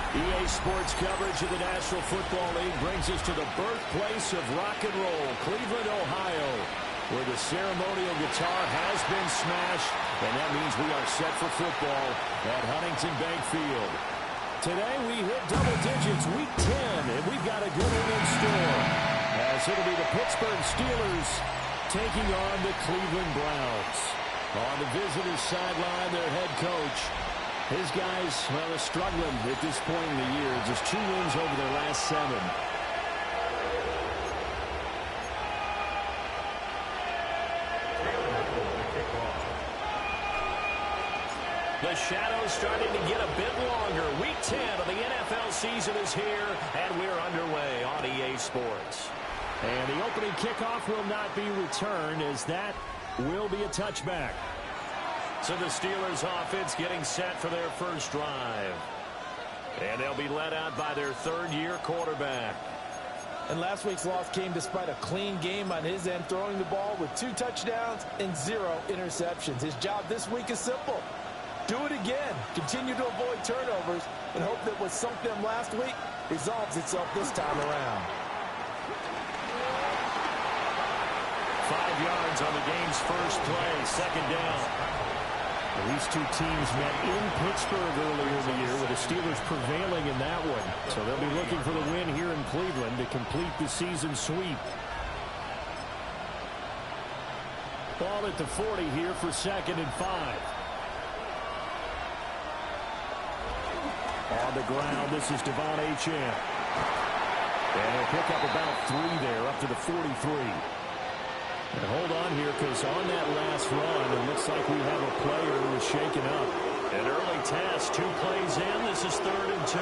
EA Sports coverage of the National Football League brings us to the birthplace of rock and roll, Cleveland, Ohio, where the ceremonial guitar has been smashed, and that means we are set for football at Huntington Bank Field. Today we hit double digits, week 10, and we've got a good one in store, as it'll be the Pittsburgh Steelers taking on the Cleveland Browns. On the visitors' sideline, their head coach. His guys, well, are struggling at this point in the year. Just 2 wins over their last 7. The shadow's starting to get a bit longer. Week 10 of the NFL season is here, and we're underway on EA Sports. And the opening kickoff will not be returned, as that will be a touchback. So the Steelers offense getting set for their first drive. And they'll be led out by their third-year quarterback. And last week's loss came despite a clean game on his end, throwing the ball with 2 touchdowns and 0 interceptions. His job this week is simple. Do it again. Continue to avoid turnovers and hope that what sunk them last week resolves itself this time around. 5 yards on the game's first play, second down. These 2 teams met in Pittsburgh earlier in the year, with the Steelers prevailing in that one. So they'll be looking for the win here in Cleveland to complete the season sweep. Ball at the 40 here for 2nd and 5. On the ground, this is Devon Achane. And he'll pick up about 3 there, up to the 43. And hold on here, because on that last run, it looks like we have a player who is shaken up. An early test, 2 plays in. This is 3rd and 2.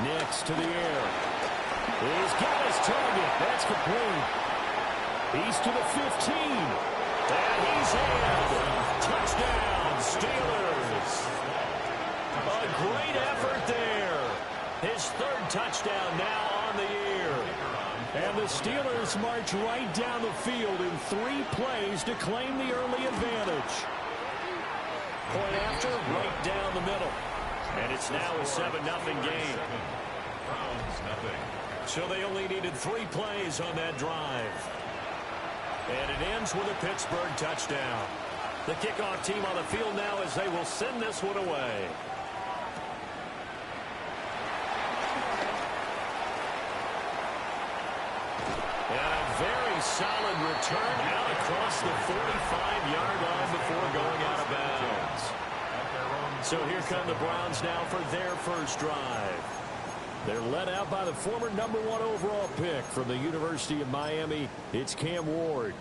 Nix to the air. He's got his target. That's complete. He's to the 15. And he's in. Touchdown, Steelers. A great effort there. His 3rd touchdown now on the year. And the Steelers march right down the field in 3 plays to claim the early advantage. Point after, right down the middle. And it's now a 7-0 game. So they only needed 3 plays on that drive. And it ends with a Pittsburgh touchdown. The kickoff team on the field now, as they will send this one away. Solid return out across the 45-yard line before going out of bounds. So here come the Browns now for their first drive. They're led out by the former #1 overall pick from the University of Miami. It's Cam Ward.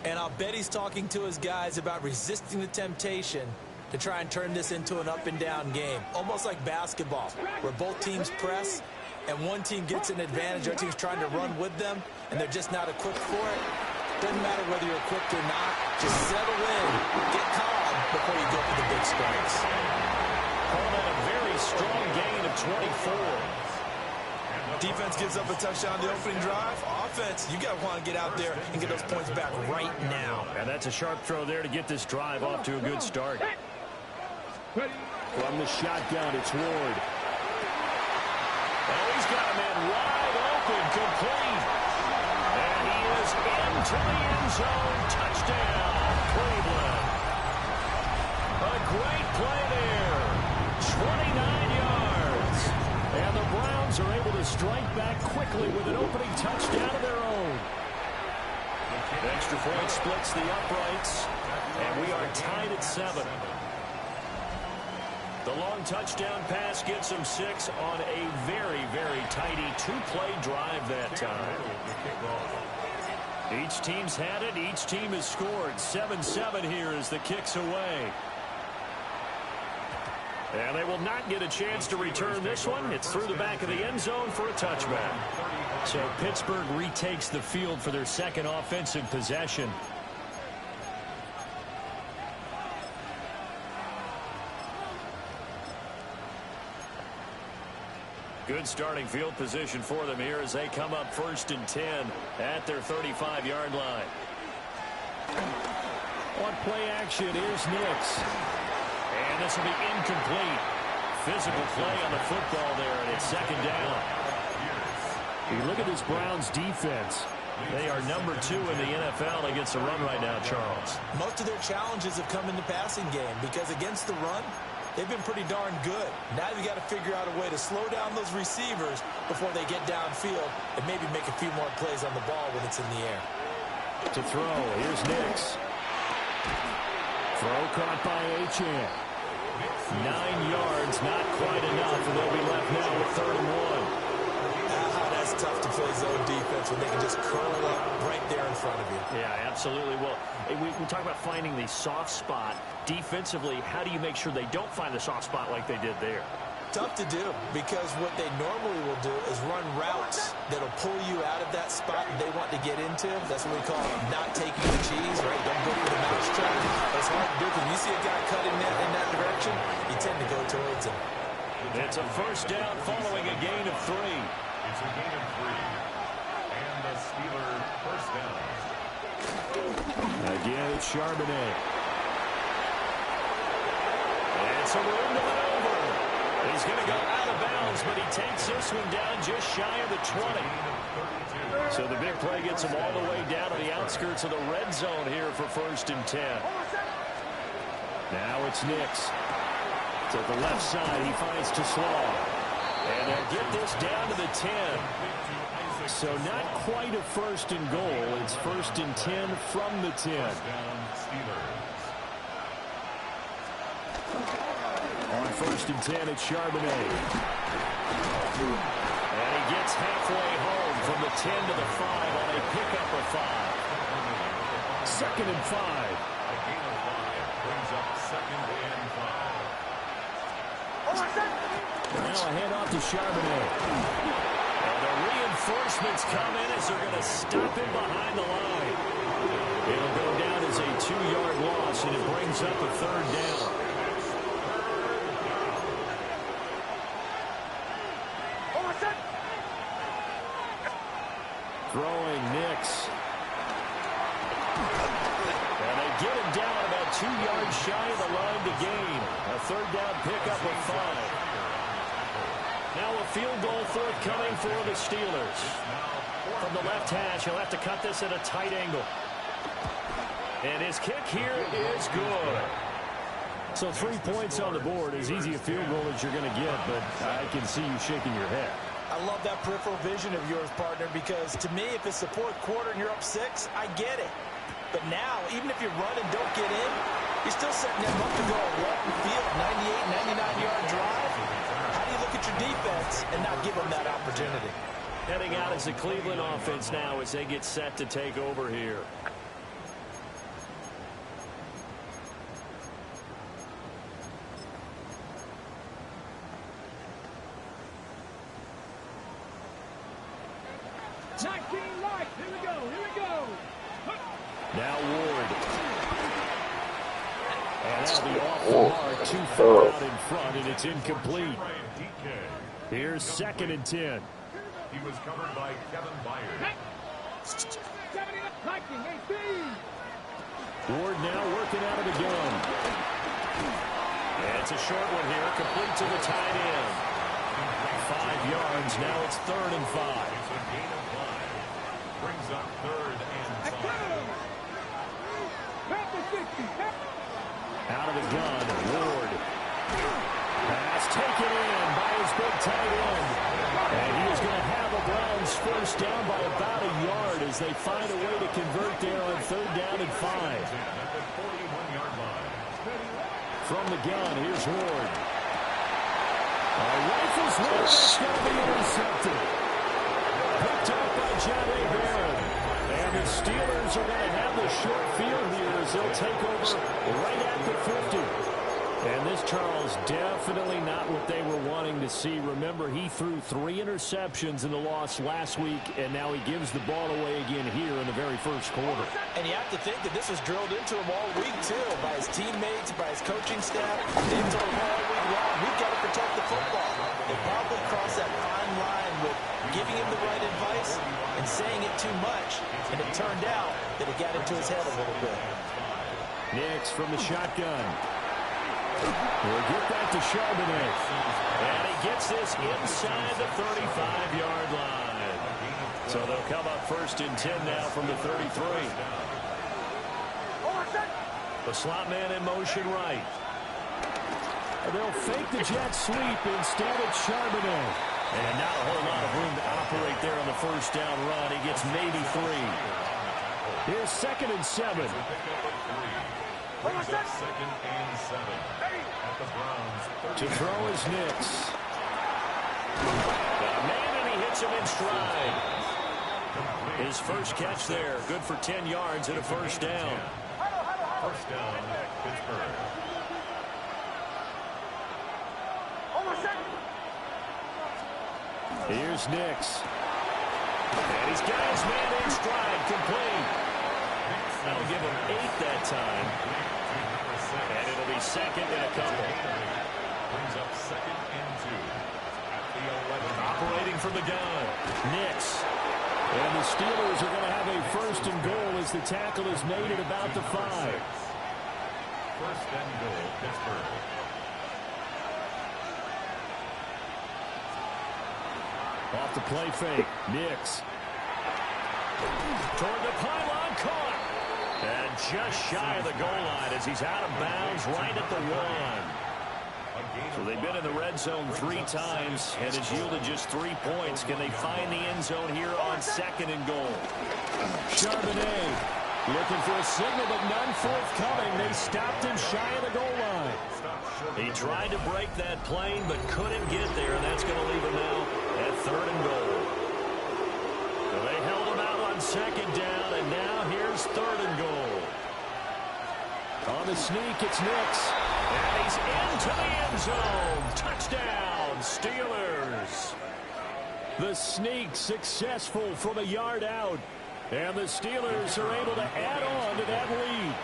And I'll bet he's talking to his guys about resisting the temptation to try and turn this into an up-and-down game. Almost like basketball, where both teams press, and one team gets an advantage, other team's trying to run with them, and they're just not equipped for it. Doesn't matter whether you're equipped or not. Just settle in, get calm before you go for the big strikes. Call that a very strong gain of 24. Defense gives up a touchdown the opening drive. Offense, you got to want to get out there and get those points back right now. And that's a sharp throw there to get this drive off to a good start. From the shotgun, it's Ward. Oh, he's got a man wide open, complete. And he is into the end zone. Touchdown, Cleveland. A great play there. 29 yards. And the Browns are able to strike back quickly with an opening touchdown of their own. The extra point splits the uprights. And we are tied at 7. The long touchdown pass gets him 6 on a very, very tidy 2-play drive that time. Each team's had it. Each team has scored. 7-7 here as the kick's away. And they will not get a chance to return this one. It's through the back of the end zone for a touchback. So Pittsburgh retakes the field for their second offensive possession. Good starting field position for them here as they come up 1st and 10 at their 35-yard line. On play action, here's Nix. And this will be incomplete. physical play on the football there, and it's second down. You look at this Browns defense. They are number 2 in the NFL against the run right now, Charles. Most of their challenges have come in the passing game because against the run, they've been pretty darn good. Now you've got to figure out a way to slow down those receivers before they get downfield and maybe make a few more plays on the ball when it's in the air. To throw, here's Nix. Throw caught by Achane. 9 yards, not quite enough, and they'll be left now with 3rd and 1. That's tough to play zone defense when they can just curl up right there in front of you. Yeah, absolutely. Well, we talk about finding the soft spot. Defensively, how do you make sure they don't find the soft spot like they did there? Tough to do because what they normally will do is run routes that'll pull you out of that spot they want to get into. That's what we call not taking the cheese, right? Don't go to the mousetrap. That's hard to do because you see a guy cutting in that direction, you tend to go towards him. It's a first down following a gain of 3. It's a gain of 3. And the Steelers first down. Again, it's Charbonnet. And so we're into maneuver. He's going to go out of bounds, but he takes this one down just shy of the 20. So the big play gets him all the way down to the outskirts of the red zone here for 1st and 10. Now it's Nix. To the left side, he finds Toussaint. And they'll get this down to the 10. So not quite a 1st and goal. It's 1st and 10 from the 10. On 1st and 10, it's Charbonnet. And he gets halfway home from the 10 to the 5 on a pickup of 5. 2nd and 5. A gain of 5 brings up 2nd and 5. Now a handoff to Charbonnet. And the reinforcements come in as they're going to stop him behind the line. It'll go down as a 2-yard loss, and it brings up a 3rd down. Throwing Nix. And they get him down about 2 yards shy of the line to gain. A 3rd down pickup of 5. Now a field goal forthcoming for the Steelers. From the left hash, he'll have to cut this at a tight angle. And his kick here is good. So 3 points on the board, as easy a field goal as you're going to get, but I can see you shaking your head. I love that peripheral vision of yours, partner, because to me, if it's the 4th quarter and you're up 6, I get it. But now, even if you run and don't get in, you're still setting them up to go a walking field, 98, 99-yard drive. How do you look at your defense and not give them that opportunity? Heading out is the Cleveland offense now as they get set to take over here. Now Ward. And that'll be off the mark, too far out in front, and it's incomplete. Here's 2nd and 10. He was covered by Kevin Byard. Ward now working out of the gun. And it's a short one here, complete to the tight end. 5 yards, now it's 3rd and 5. It's a gain of 5. Brings up 3rd and 5. Out of the gun, Ward. Pass taken in by his big tight end. And he is going to have a Browns first down by about a yard as they find a way to convert there on 3rd down and 5. At the 41-yard line. From the gun, here's Ward. Rifles one, it's going to be intercepted. Picked up by Johnny Barron. And the Steelers are going to have the short field here as they'll take over right at the 50. And this, Charles, definitely not what they were wanting to see. Remember, he threw 3 interceptions in the loss last week, and now he gives the ball away again here in the very first quarter. And you have to think that this was drilled into him all week, too, by his teammates, by his coaching staff. They told him all week long, we've got to protect the football. They probably crossed that fine line with giving him the right advice and saying it too much, and it turned out that it got into his head a little bit. Nix from the shotgun. We'll get that to Charbonnet. And he gets this inside the 35-yard line. So they'll come up 1st and 10 now from the 33. The slot man in motion right. They'll fake the jet sweep. Instead, it's Charbonnet. And not a whole lot of room to operate there on the first down run. He gets maybe 3. Here's 2nd and 7. To throw is Nix. Man, and he hits him in stride. His first catch there. Good for 10 yards and a first down. First down, Pittsburgh. Here's Nix. And he's got his man in stride, complete. That'll give him 8 that time. And it'll be 2nd and a couple. Brings up 2nd and 2 at the 11. Operating from the gun. Nix. And the Steelers are going to have a 1st and goal as the tackle is made at about the 5. 1st and goal, Pittsburgh. Off the play fake. Nix. Toward the pylon, caught. And just shy of the goal line as he's out of bounds right at the 1. So they've been in the red zone 3 times and has yielded just 3 points. Can they find the end zone here on 2nd and goal? Charbonnet looking for a signal, but none forthcoming. They stopped him shy of the goal line. He tried to break that plane, but couldn't get there, and that's going to leave him now at 3rd and goal. So they held him out on 2nd down, and now here's 3rd and goal. On the sneak, it's Nix. And he's into the end zone. Touchdown, Steelers. The sneak successful from a yard out. And the Steelers are able to add on to that lead.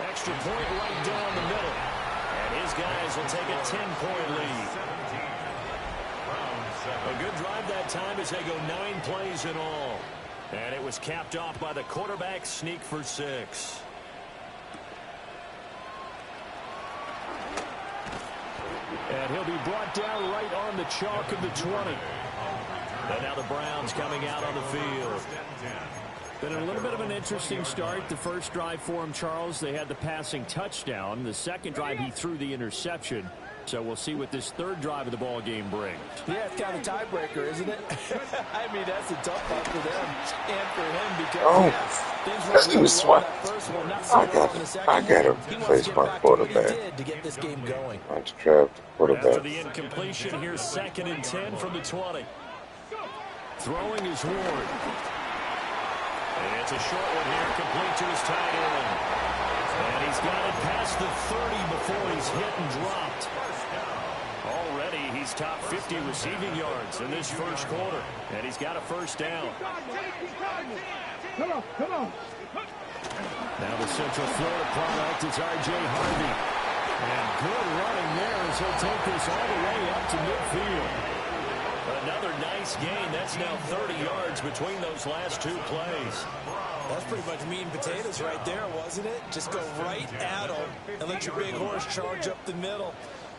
Extra point right down the middle. And his guys will take a 10-point lead. A good drive that time as they go 9 plays in all. And it was capped off by the quarterback sneak for 6. And he'll be brought down right on the chalk of the 20. And now the Browns coming out on the field. Been a little bit of an interesting start. The first drive for him, Charles, they had the passing touchdown. The second drive, he threw the interception. So we'll see what this 3rd drive of the ball game brings. Yeah, it's kind of a tiebreaker, isn't it? I mean, that's a tough one for them and for him because Let's do the swap. I got to replace my quarterback. To get this game going. I have to draft the quarterback. After the incompletion, here's 2nd and 10 from the 20. Throwing is Ward. And it's a short one here, complete to his tight end. And he's got it past the 30 before he's hit and dropped. Already, he's top 50 receiving yards in this first quarter. And he's got a first down. Come on. Now the Central Florida product is R.J. Harvey. And good running there as he'll take this all the way up to midfield. Another nice gain. That's now 30 yards between those last 2 plays. That's pretty much meat and potatoes right there, wasn't it? Just go right at them and let your big horse charge up the middle.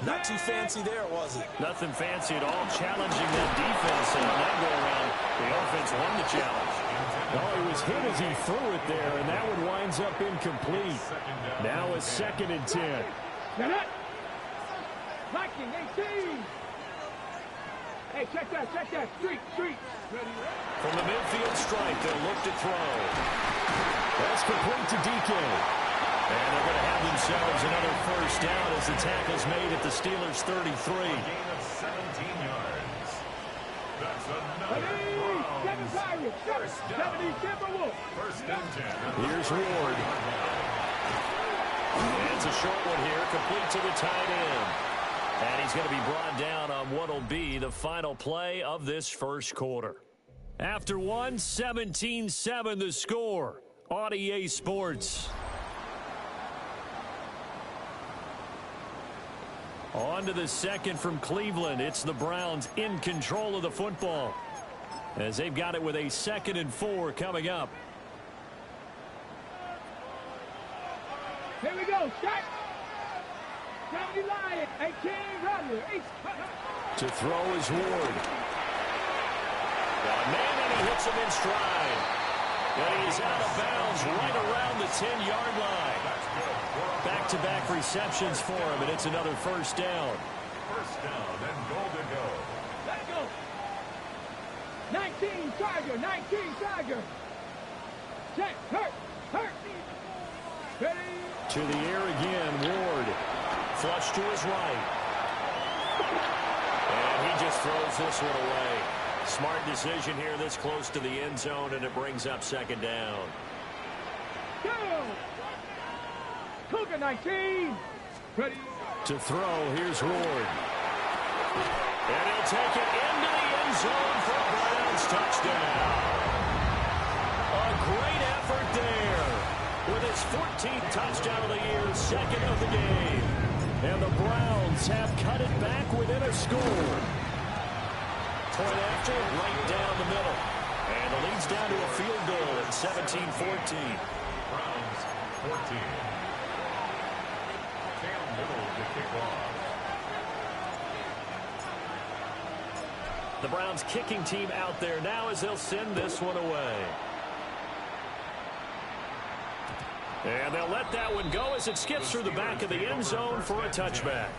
Not too fancy there, was it? Nothing fancy at all. Challenging that defense, and on that go-around, the offense won the challenge. Well, he was hit as he threw it there, and that one winds up incomplete. Now a 2nd and 10. Blocking 18. Hey, check that. Street. From the midfield stripe, they'll look to throw. That's complete to DK. And they're going to have themselves another first down as the tackle's made at the Steelers' 33. Gain of 17 yards. That's another first down. First and 10. Here's Ward. And it's a short one here, complete to the tight end. And he's going to be brought down on what will be the final play of this first quarter. After 1, 17-7 the score on EA Sports. On to the second from Cleveland. It's the Browns in control of the football as they've got it with a 2nd and 4 coming up. Here we go. Shot. 70 Lion. 18 Rodler. To throw is Ward. Got a man, and he hits him in stride. And he's out of bounds right around the 10-yard line. Back-to-back receptions for him, and it's another first down. First down and goal to go. Let's go. 19 Charger. 19 Charger. Check. Hurt. Ready. To the air again, Ward. Flush to his right. And he just throws this one away. Smart decision here this close to the end zone, and it brings up second down. Go. Cougar 19. Ready. To throw, here's Ward. And he'll take it into the end zone for a Browns touchdown. A great effort there. With his 14th touchdown of the year, second of the game. And the Browns have cut it back within a score. Point after, right down the middle. And the lead's down to a field goal at 17-14. Browns 14. Cam Little to kick off. The Browns kicking team out there now as they'll send this one away. And they'll let that one go as it skips through the back of the end zone for a touchback.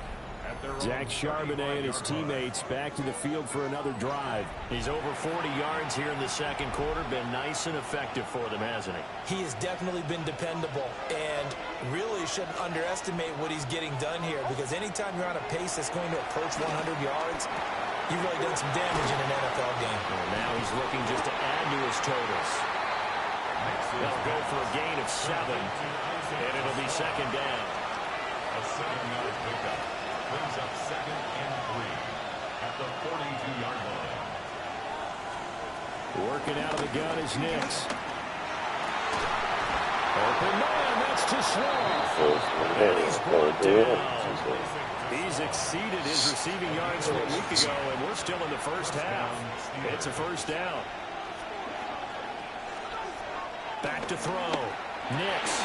Zach Charbonnet and his teammates back to the field for another drive. He's over 40 yards here in the second quarter. Been nice and effective for them, hasn't he? He has definitely been dependable and really shouldn't underestimate what he's getting done here, because anytime you're on a pace that's going to approach 100 yards, you've really done some damage in an NFL game. And now he's looking just to add to his totals. They'll go for a gain of 7, and it'll be second down. A 7-yard pickup brings up second and 3 at the 42-yard line. Working out of the gun is Nix. Open man, that's too slow. And he's brought down. He's exceeded his receiving yards from a week ago, and we're still in the first half. It's a first down. Back to throw. Nix.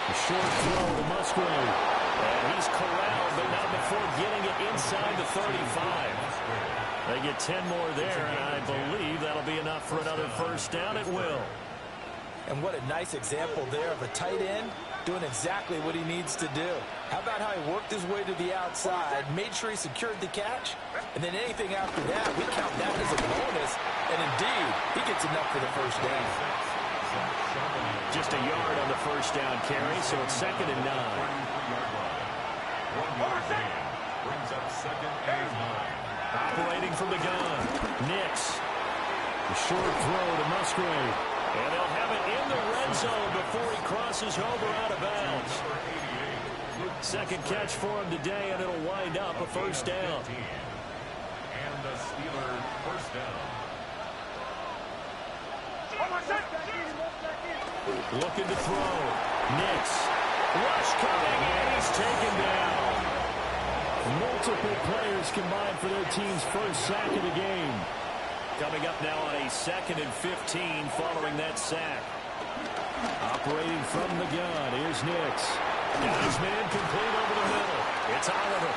A short throw to Musgrave. And he's corralled, but not before getting it inside the 35. They get 10 more there, and I believe that'll be enough for another first down. It will. And what a nice example there of a tight end doing exactly what he needs to do. How about how he worked his way to the outside, made sure he secured the catch, and then anything after that, we count that as a bonus. And indeed, he gets enough for the first down. Just a yard on the first down carry, so it's second and 9. 1 yard gain brings up second and 9. Operating from the gun, Nix. A short throw to Musgrave. And they'll have it in the red zone before he crosses over out of bounds. Second catch for him today, and it'll wind up a first down. And the Steelers first down. Looking to throw. Nix. Rush coming, and he's taken down. Multiple players combined for their team's first sack of the game. Coming up now on a 2nd and 15 following that sack. Operating from the gun, here's Nix. Got his man complete over the middle. It's Oliver.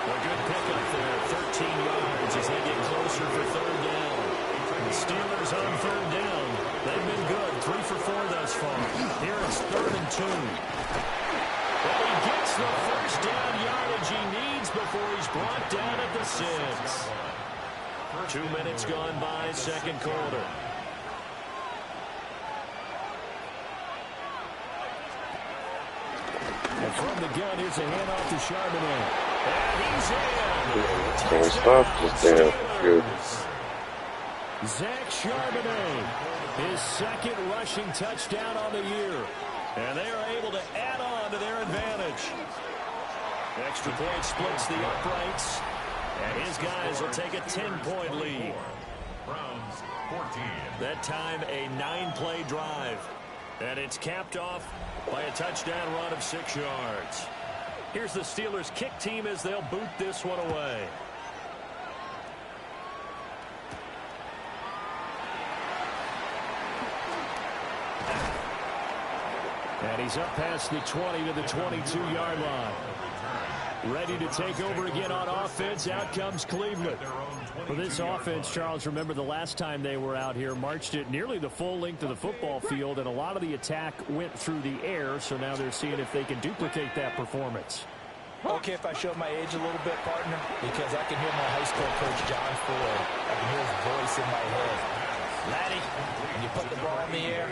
A good pickup there, 13 yards as they get closer for third down. The Steelers on third down. They've been good, 3 for 4 thus far. Here it's 3rd and 2. Well, he gets the first down yardage he needs before he's brought down at the 6. 2 minutes gone by, second quarter. And from the gun, here's a handoff to Charbonnet. And he's in. Can we stop this damn good? Zach Charbonnet, his second rushing touchdown on the year. And they are able to add on to their advantage. Extra point splits the uprights. And his guys will take a 10-point lead. Browns 14. That time a 9-play drive. And it's capped off by a touchdown run of 6 yards. Here's the Steelers kick team as they'll boot this one away. And he's up past the 20 to the 22-yard line. Ready to take over again on offense. Out comes Cleveland. For this offense, Charles, remember the last time they were out here, marched it nearly the full length of the football field, and a lot of the attack went through the air, so now they're seeing if they can duplicate that performance. Okay, if I show my age a little bit, partner, because I can hear my high school coach, John Ford. I can hear his voice in my head. Laddie, when you put the ball in the air,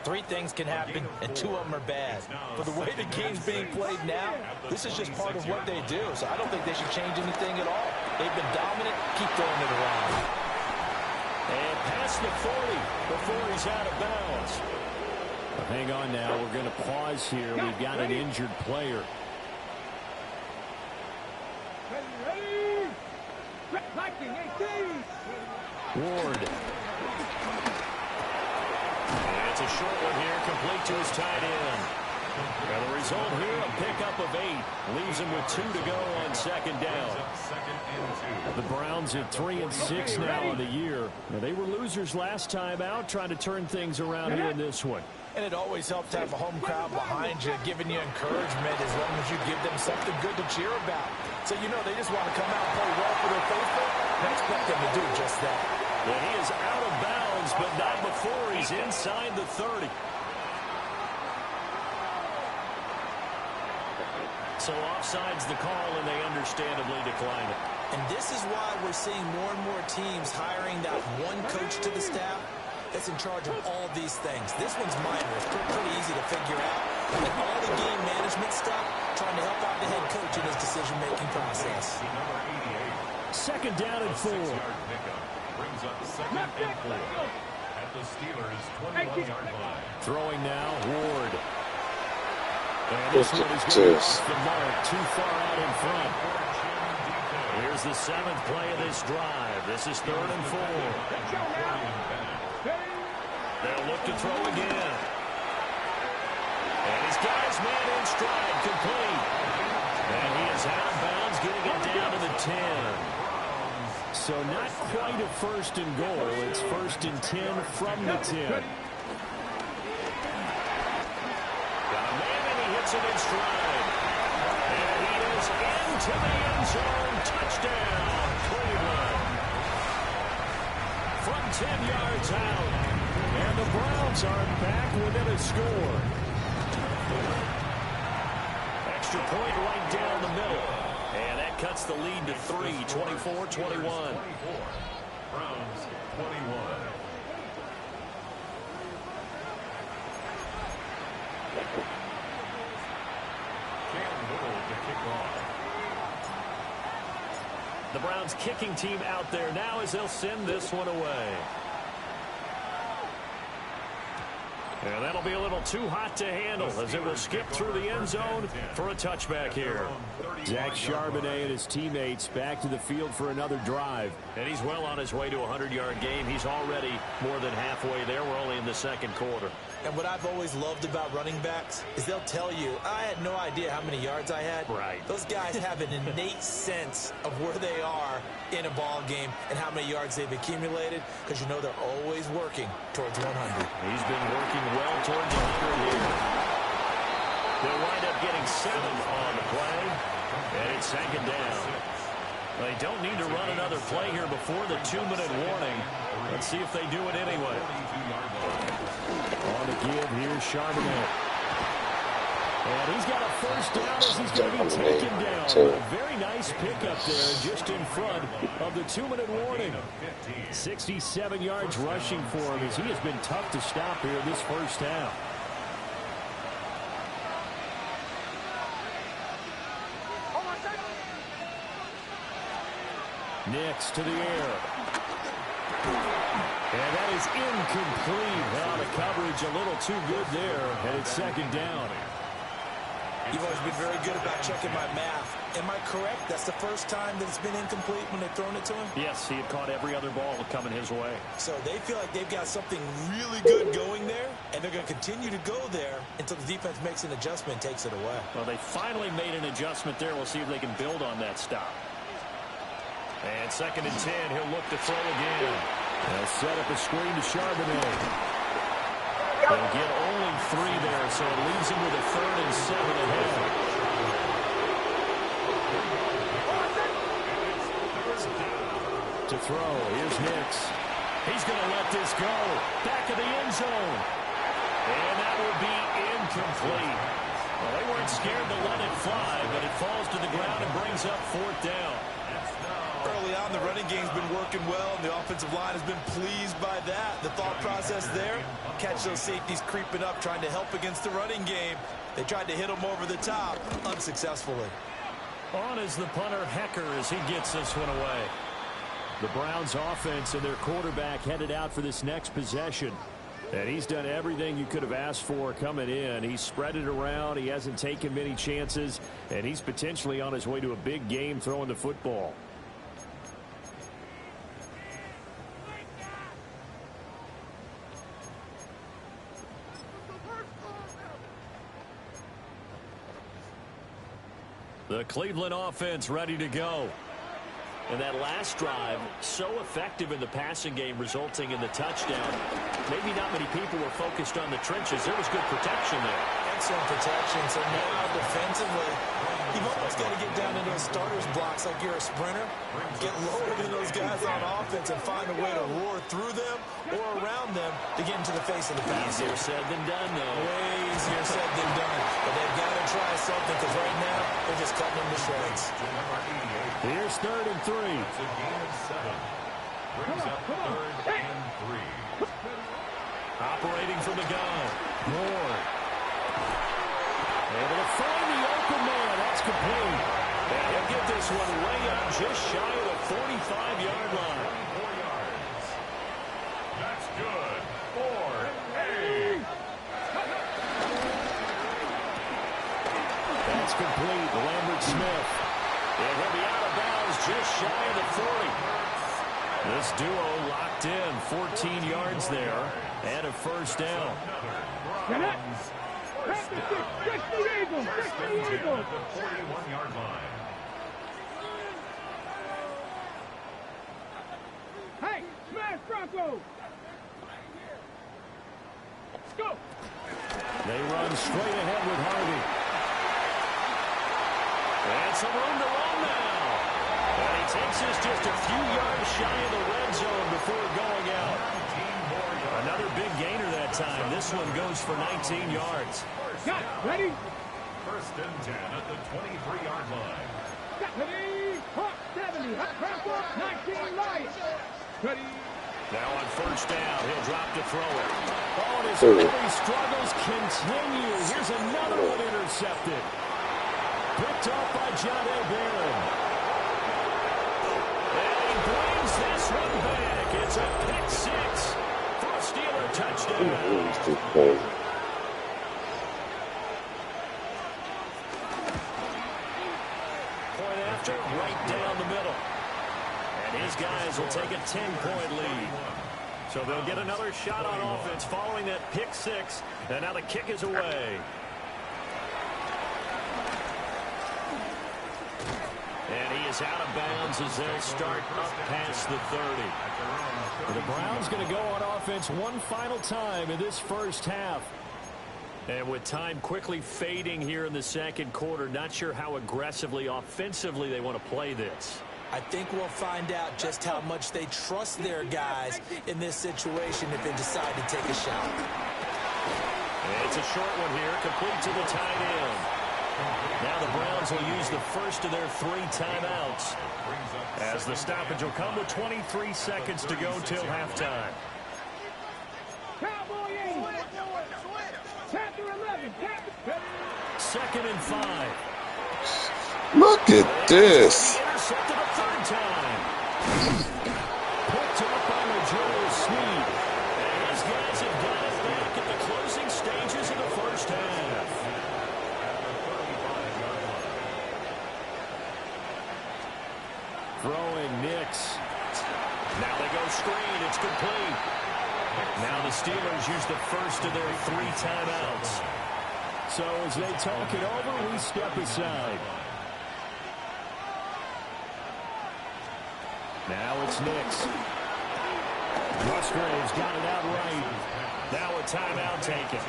3 things can happen, and 2 of them are bad. For the way the game's being played now, this is just part of what they do, so I don't think they should change anything at all. They've been dominant. Keep throwing it around. And past the 40 before he's out of bounds. But hang on now. We're going to pause here. We've got an injured player. Ward. And it's a short one here, complete to his tight end. Now the result here, a pickup of 8. Leaves him with 2 to go on second down. The Browns at 3-6 now on the year. Now they were losers last time out, trying to turn things around here in this one. And it always helps to have a home crowd behind you, giving you encouragement as long as you give them something good to cheer about. So, you know, they just want to come out and play well for their faithful, and I expect them to do just that. Well, he is out of bounds, but not before he's inside the 30. So offside's the call, and they understandably decline it. And this is why we're seeing more and more teams hiring that one coach to the staff that's in charge of all these things. This one's minor. It's pretty easy to figure out. And all the game management stuff, trying to help out the head coach in his decision-making process. Second down and 4. Brings up second and 4 at the Steelers' 21-yard line. Throwing now, Ward. And this one is going off the mark, too far out in front. Here's the 7th play of this drive. This is 3rd and 4. They'll look to throw again. And he's got his man in stride, complete. And he is out of bounds, getting it down to the 10. So not quite a 1st and goal. It's 1st and 10 from the 10. Got a man and he hits it in stride. And he is into the end zone. Touchdown, Cleveland. From 10 yards out. And the Browns are back within a score. Extra point right down the middle. And that cuts the lead to 3, 24-21. Browns 21. Cam Whittle to kick off. The Browns kicking team out there now as they'll send this one away. And that'll be a little too hot to handle as it will skip through the end zone for a touchback here. Zach Charbonnet and his teammates back to the field for another drive. And he's well on his way to a 100-yard game. He's already more than halfway there. We're only in the 2nd quarter. And what I've always loved about running backs is they'll tell you, I had no idea how many yards I had. Right. Those guys have an innate sense of where they are in a ball game and how many yards they've accumulated, because you know they're always working towards 100. He's been working well towards 100 here. They'll wind up getting 7 on the play, and it's 2nd down. They don't need to run another play here before the 2-minute warning. Let's see if they do it anyway. On the give, here's Charbonnet. And he's got a 1st down as he's going to be taken down. A very nice pickup there just in front of the 2-minute warning. 67 yards rushing for him as he has been tough to stop here this first half. Nix to the air. And that is incomplete. Well, the coverage a little too good there, and it's 2nd down. You've always been very good about checking my math. Am I correct? That's the first time that it's been incomplete when they've thrown it to him? Yes, he had caught every other ball coming his way. So they feel like they've got something really good going there, and they're going to continue to go there until the defense makes an adjustment and takes it away. Well, they finally made an adjustment there. We'll see if they can build on that stop. And 2nd and 10, he'll look to throw again. They'll set up a screen to Charbonnet. They'll get only 3 there, so it leaves him with a 3rd and 7 ahead. To throw, here's Nix. He's going to let this go. Back of the end zone. And that will be incomplete. Well, they weren't scared to let it fly, but it falls to the ground and brings up 4th down. Early on, the running game's been working well, and the offensive line has been pleased by that. The thought process there, catch those safeties creeping up, trying to help against the running game. They tried to hit them over the top, unsuccessfully. On is the punter, Hecker, as he gets this one away. The Browns offense and their quarterback headed out for this next possession. And he's done everything you could have asked for coming in. He's spread it around. He hasn't taken many chances. And he's potentially on his way to a big game throwing the football. The Cleveland offense ready to go. And that last drive, so effective in the passing game, resulting in the touchdown. Maybe not many people were focused on the trenches. There was good protection there. Excellent protection. So now defensively, you've almost got to get down into those starters blocks like you're a sprinter. Get lower than those guys on offense and find a way to roar through them or around them to get into the face of the pass. Easier said than done, though. Way easier said than done. But they've got to try something because right now they're just cutting them to shreds. Here's 3rd and 3. It's a gain of 7. Brings up 3rd and 3. Operating from the gun. Moore. Able to find the open man. That's complete. And he'll get this one way up just shy of the 45-yard line. 24 yards. That's good. 4-8. That's complete. Lambert Smith. And he'll be out of bounds just shy of the 40. This duo locked in. 14 yards there and a 1st down. Get it. Press the Eagles. Press the Eagles. At the 41-yard line. Hey, smash Broncos. Let's go. They run straight ahead with Harvey. And some room to run now. And he takes this just a few yards shy of the red zone before going out. Another big gainer that time. This one goes for 19 yards. Got it. Ready? 1st and 10 at the 23-yard line. Got ready. Hawk 70. Hot Broncos. 19 Lions. Ready. Now on 1st down, he'll drop to throw it. Oh, and his early struggles continue. Here's another one intercepted. Picked off by John Barron. And he brings this one back. It's a pick 6 for a Steeler touchdown. Point after, right down the middle. And his guys will take a 10-point lead. So they'll get another shot on offense following that pick 6. And now the kick is away. And he is out of bounds as they'll start up past the 30. The Browns going to go on offense one final time in this 1st half. And with time quickly fading here in the 2nd quarter, not sure how aggressively, offensively they want to play this. I think we'll find out just how much they trust their guys in this situation if they decide to take a shot. And it's a short one here, complete to the tight end. Now the Browns will use the first of their 3 timeouts as the stoppage will come with 23 seconds to go till halftime. Cowboy 8. Chapter 11. 2nd and 5. Look at this. Intercepted a 3rd time. Picked up by L'Jarius Sneed. And his guys have got it back at the closing stages of the 1st half. Throwing Nix. Now they go screen. It's complete. Now the Steelers use the first of their 3 timeouts. So as they talk it over, we step aside. Now it's Nix. Musgrave's got it out right. Now a timeout taken.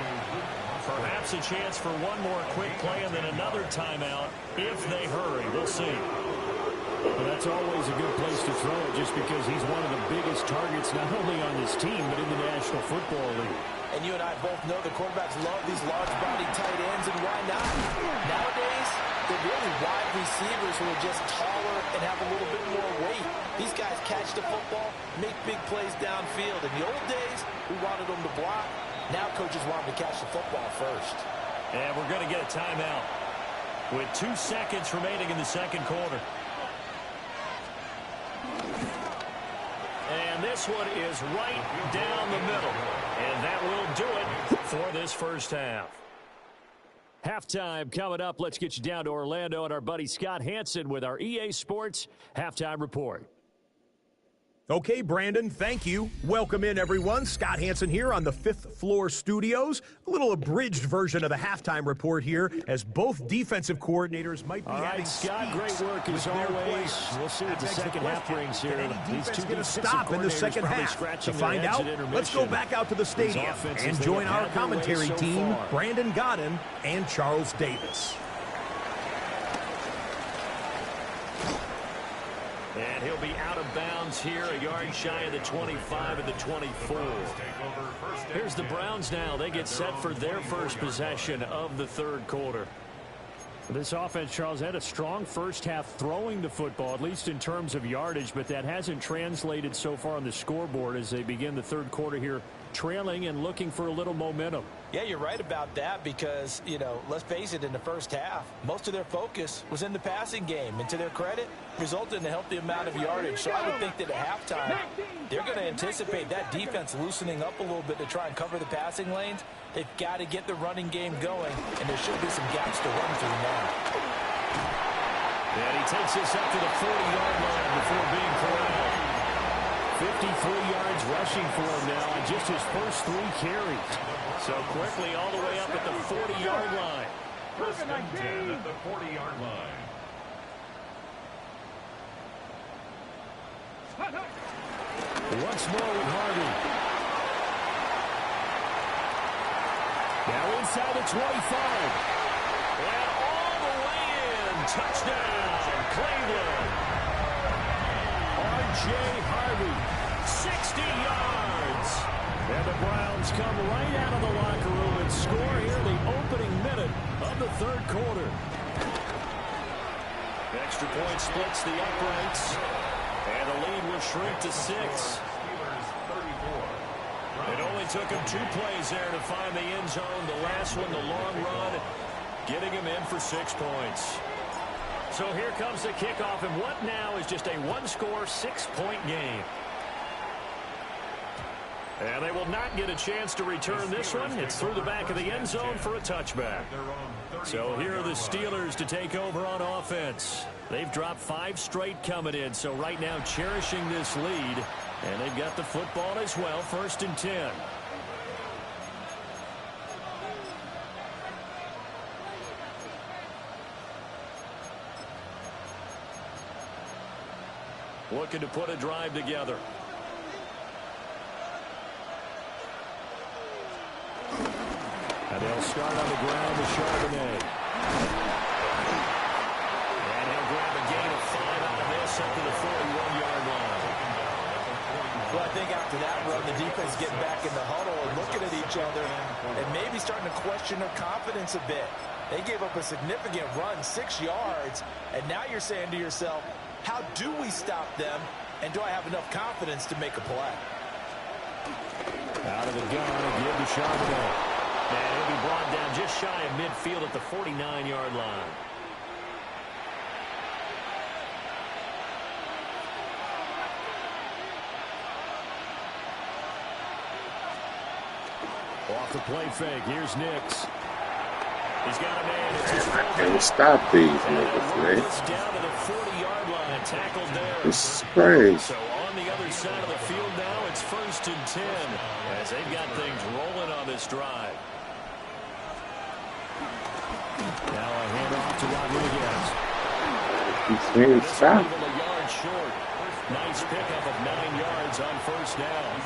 Perhaps a chance for one more quick play and then another timeout if they hurry. We'll see. Well, that's always a good place to throw it just because he's one of the biggest targets not only on this team but in the National Football League. And you and I both know the quarterbacks love these large-body tight ends, and why not? Nowadays, they're really wide receivers who are just taller and have a little bit more weight. These guys catch the football, make big plays downfield. In the old days, we wanted them to block. Now coaches want them to catch the football first. And we're going to get a timeout with 2 seconds remaining in the second quarter. And this one is right down the middle. And that will do it for this first half. Halftime coming up. Let's get you down to Orlando and our buddy Scott Hanson with our EA Sports Halftime Report. Okay, Brandon, thank you. Welcome in, everyone. Scott Hanson here on the 5th Floor Studios. A little abridged version of the halftime report here as both defensive coordinators might be having Scott, great work as always. We'll see what the second half brings here. These two going to stop in the second half. To find out, let's go back out to the stadium and join our commentary team, Brandon Godden and Charles Davis. And he'll be out of bounds here, a yard shy of the 25 and the 24. Here's the Browns now. They get set for their first possession of the third quarter. This offense, Charles, had a strong first half throwing the football, at least in terms of yardage, but that hasn't translated so far on the scoreboard as they begin the third quarter here, trailing and looking for a little momentum. Yeah, you're right about that because, you know, let's face it, in the first half, most of their focus was in the passing game. And to their credit, resulted in a healthy amount of yardage. So I would think that at halftime, they're going to anticipate that defense loosening up a little bit to try and cover the passing lanes. They've got to get the running game going, and there should be some gaps to run through now. And he takes this up to the 40-yard line before being corralled. 53 yards rushing for him now on just his first 3 carries. So quickly all the way up at the 40-yard line. First and 10 at the 40-yard line. Once more with Harvey. Now inside the 25. And all the way in. Touchdown, Cleveland. R.J. Harvey, 60 yards. And the Browns come right out of the locker room and score here in the opening minute of the third quarter. Extra point splits the uprights. And the lead will shrink to 6. It only took him 2 plays there to find the end zone. The last one, the long run, getting him in for 6 points. So here comes the kickoff, and what now is just a 1-score, 6-point game. And they will not get a chance to return this one. It's through the back of the end zone for a touchback. So here are the Steelers to take over on offense. They've dropped 5 straight coming in, so right now cherishing this lead. And they've got the football as well, 1st and 10. Looking to put a drive together. And they'll start on the ground with Charbonnet. And he'll grab a gain of 5 out of this up to the 41-yard line. Well, I think after that run, the defense getting back in the huddle and looking at each other and maybe starting to question their confidence a bit. They gave up a significant run, 6 yards, and now you're saying to yourself, how do we stop them, and do I have enough confidence to make a play? Out of the gun, and give to Charbonnet. And he'll be brought down just shy of midfield at the 49-yard line. Off the play fake, here's Nix. He's got a man. I can't stop these niggas, man. Down to the 40-yard line, tackled there. It's crazy. So on the other side of the field now, it's 1st and 10 as they've got things rolling on this drive. Now a handoff to Rodriguez. He's being stopped. A yard short. Nice pickup of 9 yards on 1st down.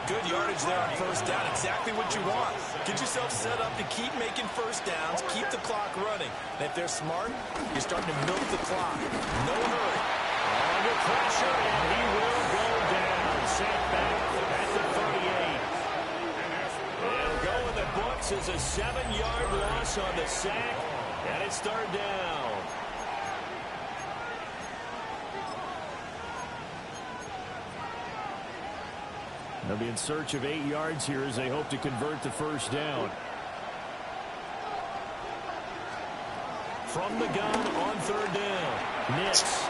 Good yardage yardage there on first down. Exactly what you want. Get yourself set up to keep making first downs, keep the clock running. And if they're smart, you're starting to milk the clock. No hurry. Under pressure, and he will go down. Set back at the 38. It'll go in the books as a 7-yard loss on the sack, and it's third down. They'll be in search of 8 yards here as they hope to convert the first down. From the gun on third down. Nix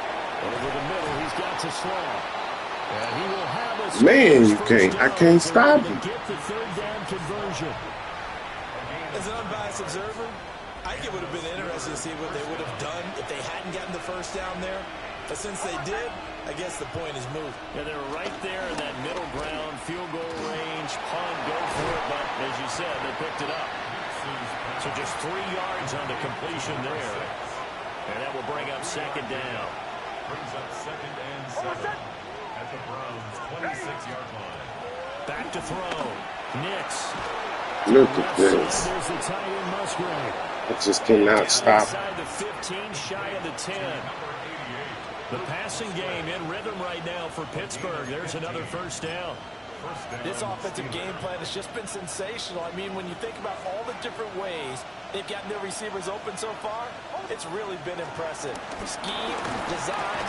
over the middle. He's got to Slaw. And he will have a Man, you can't. I can't stop him. Get the third down conversion. As an unbiased observer, I think it would have been interesting to see what they would have done if they hadn't gotten the first down there. But since they did, I guess the point is moved. Yeah, they're right there in that middle ground, field goal range, punt, go for it. But as you said, they picked it up. So just 3 yards on the completion there. And that will bring up second down. Brings up second and 7 at the Browns' 26-yard line. Back to throw. Nix. Look at this. There's the tight end Musgrave. I just cannot stop. Inside the 15, shy of the 10. The passing game in rhythm right now for Pittsburgh. There's another first down. This offensive game plan has just been sensational. I mean, when you think about all the different ways they've gotten their receivers open so far, it's really been impressive. Scheme, design.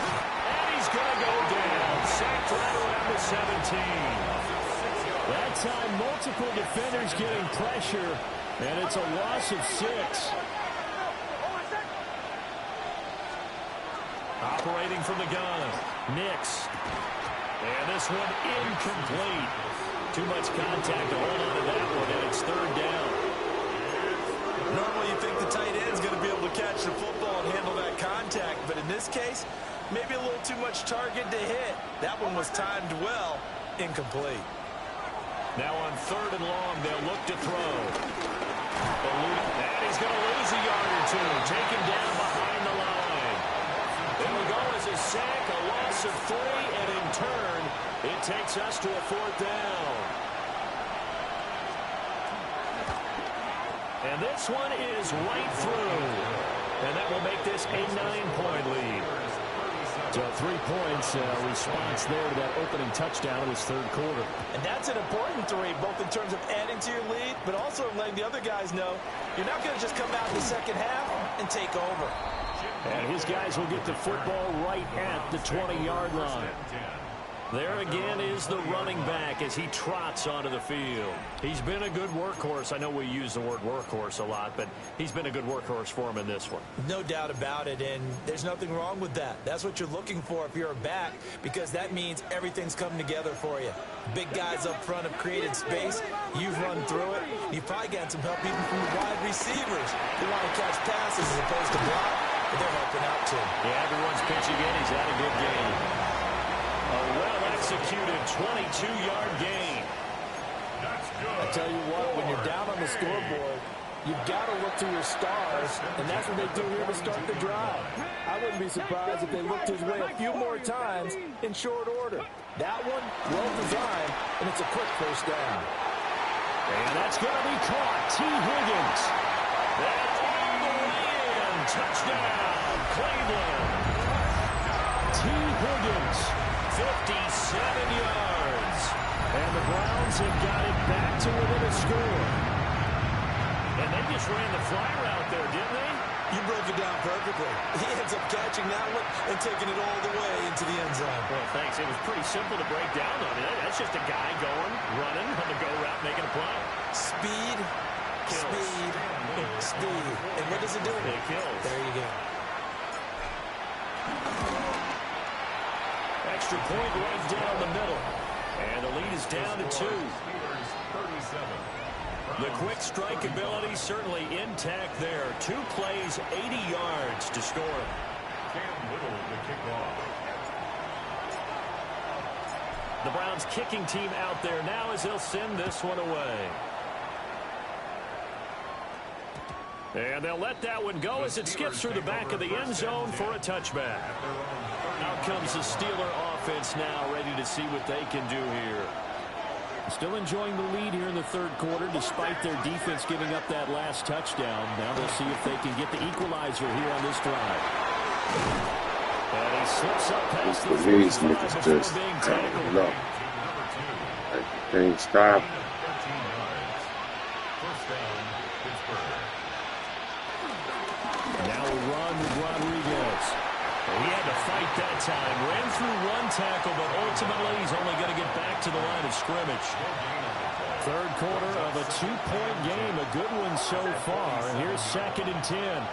And he's going to go down. Sacked right around the 17. That time, multiple defenders getting pressure, and it's a loss of 6. Operating from the gun, Nix. And this one incomplete. Too much contact to hold on to that one, and it's third down. Normally you think the tight end's going to be able to catch the football and handle that contact, but in this case, maybe a little too much target to hit. That one was timed well, incomplete. Now on third and long, they'll look to throw. And he's going to lose a yard or two, taken down behind the line. It'll go as a sack, a loss of 3, and in turn, it takes us to a fourth down. And this one is right through. And that will make this a 9-point lead. So 3 points response there to that opening touchdown in this third quarter. And that's an important 3, both in terms of adding to your lead, but also letting the other guys know you're not going to just come out in the second half and take over. And his guys will get the football right at the 20-yard line. There again is the running back as he trots onto the field. He's been a good workhorse. I know we use the word workhorse a lot, but he's been a good workhorse for him in this one. No doubt about it, and there's nothing wrong with that. That's what you're looking for if you're a back, because that means everything's coming together for you. Big guys up front have created space. You've run through it. You've probably gotten some help even from the wide receivers who want to catch passes as opposed to block, but they're helping out too. Yeah, everyone's pitching in. He's had a good game. A well-executed 22-yard gain. I tell you what, when you're down on the scoreboard, you've got to look to your stars, and that's what they do here to start the drive. I wouldn't be surprised if they looked his way a few more times in short order. That one, well-designed, and it's a quick first down. And that's going to be caught. T. Higgins. That all the way in. Touchdown, Cleveland. T. Higgins. 57 yards. And the Browns have got it back to within a score. And they just ran the fly route there, didn't they? You broke it down perfectly. He ends up catching that one and taking it all the way into the end zone. Well, thanks. It was pretty simple to break down on it. That's just a guy going, running on the go route, making a play. Speed, kills. Speed. And what does it do? It kills. There you go. Extra point right down the middle. And the lead is down to 2. The quick strike ability certainly intact there. 2 plays, 80 yards to score. Cam Little to kick off. The Browns kicking team out there now as they'll send this one away. And they'll let that one go as it skips through the back of the end zone for a touchback. Out comes the Steeler offense now, ready to see what they can do here. Still enjoying the lead here in the third quarter despite their defense giving up that last touchdown. Now we'll see if they can get the equalizer here on this drive. And he slips up past the these niggas just, I don't know. Like, they can't stop. Now a run with Rodriguez. He had to fight that time. Ran through one tackle, but ultimately he's only going to get back to the line of scrimmage. Third quarter of a 2-point game. A good one so far. And here's 2nd and 10.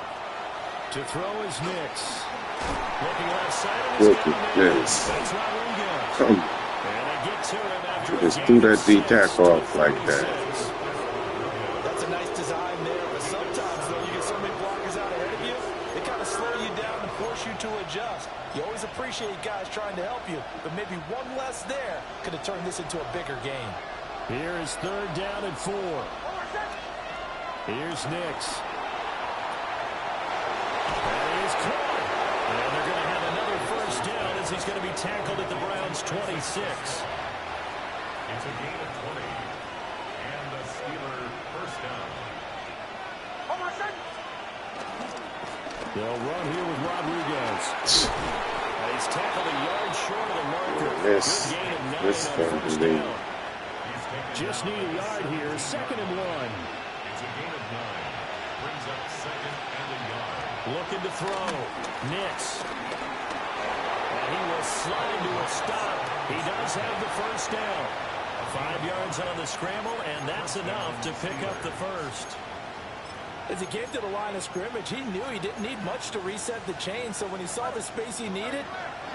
To throw is Nix. Looking left side. Look at this. That's Rodriguez. Come on. And they get to him after Just threw that D-tackle off like that. That's a nice design there, but sometimes, though, you get so many blockers out ahead of you, they kind of slow you down and force you to adjust. You always appreciate guys trying to help you, but maybe one less there could have turned this into a bigger game. Here is 3rd down and 4. Here's Nix. That is caught. And they're going to have another first down as he's going to be tackled at the Browns' 26. It's a gain of 20. And the Steeler first down. They'll run here with Rodriguez. He's tackled a yard short of the marker. This Good thing, gain of 9 on 1st down. Just need a yard here. 2nd and 1. It's a gain of 9. Brings up 2nd and a yard. Looking to throw. Nix. And he will slide to a stop. He does have the first down. 5 yards on the scramble, and that's enough to pick up the first. As he came to the line of scrimmage, he knew he didn't need much to reset the chain, so when he saw the space he needed,